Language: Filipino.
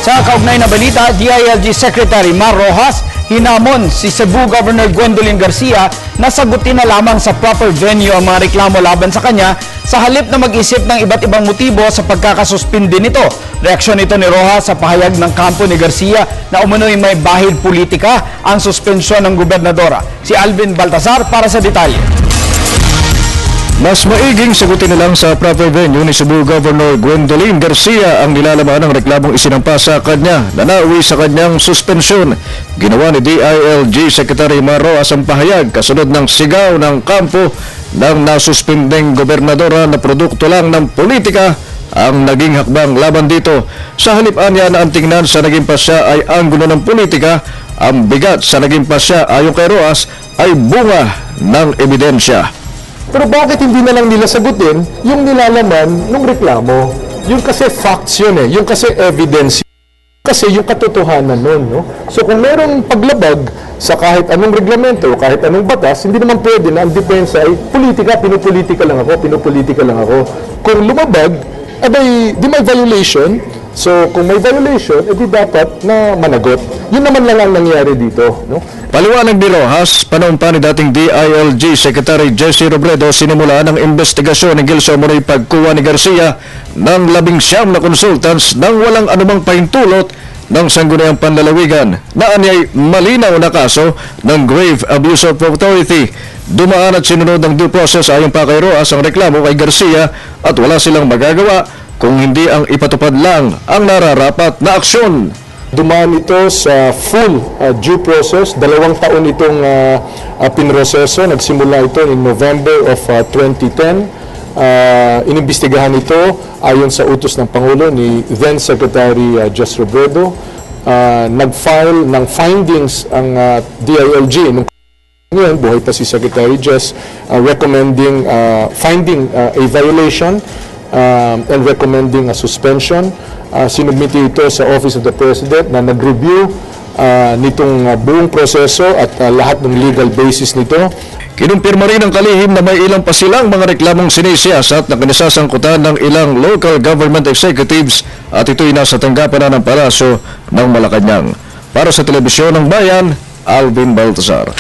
Sa kaugnay na balita, DILG Secretary Mar Rojas hinamon si Cebu Governor Gwendolyn Garcia na sagutin na lamang sa proper venue ang mga reklamo laban sa kanya sa halip na mag-isip ng iba't ibang motibo sa pagkakasuspindi nito. Reaksyon ito ni Rojas sa pahayag ng kampo ni Garcia na umano'y may bahid politika ang suspensyon ng gobernadora. Si Alvin Baltasar para sa detalye. Mas maiging sagutin na lang sa proper venue ni Cebu Governor Gwendolyn Garcia ang nilalaman ng reklamong isinampa sa kanya na nauwi sa kanyang suspensyon. Ginawa ni DILG Secretary Mar Rojas ang pahayag kasunod ng sigaw ng kampo ng nasuspindeng gobernadora na produkto lang ng politika ang naging hakbang laban dito. Sa halip niya na ang tingnan sa naging pasya ay anggulo ng politika, ang bigat sa naging pasya ayon kay Rojas ay bunga ng ebidensya. Pero bakit hindi na lang nila sagutin yung nilalaman ng reklamo? Yung kasi facts yun eh, yung kasi evidence kasi yung katotohanan nun, no? So kung merong paglabag sa kahit anong reglamento o kahit anong batas, hindi naman pwede na ang depensa ay politika, pinupolitika lang ako. Kung lumabag, abay, di may violation. So kung may violation, edi dapat na managot. Yun naman lang ang nangyari dito, no? Paliwanag ni Rojas, panahon pa ni dating DILG Secretary Jesse Robredo, sinimula ng investigasyon ng Gilso Moroy pagkuha ni Garcia ng 19 na consultants nang walang anumang pahintulot ng sangguniang panlalawigan na anyay malinaw na kaso ng grave abuse of authority. Dumaan at sinunod ng due process ayon pa kay Rojas ang reklamo kay Garcia at wala silang magagawa kung hindi ang ipatupad lang ang nararapat na aksyon. Dumaan ito sa full due process. 2 taon itong pinroseso. Nagsimula ito in November of 2010. Inimbestigahan ito ayon sa utos ng Pangulo ni then Secretary Jesse Robredo. Nag-file ng findings ang DILG. Ngayon, buhay pa si Secretary Jess, recommending, finding a violation and recommending a suspension. Sinubmiti ito sa Office of the President na nag-review nitong buong proseso at lahat ng legal basis nito. Kinumpirma rin ng kalihim na may ilang pa silang mga reklamong sinisiyasat na kinasasangkutan ng ilang local government executives at ito'y nasa tanggapan na ng Palasyo ng Malacanang. Para sa Telebisyon ng Bayan, Alvin Baltasar.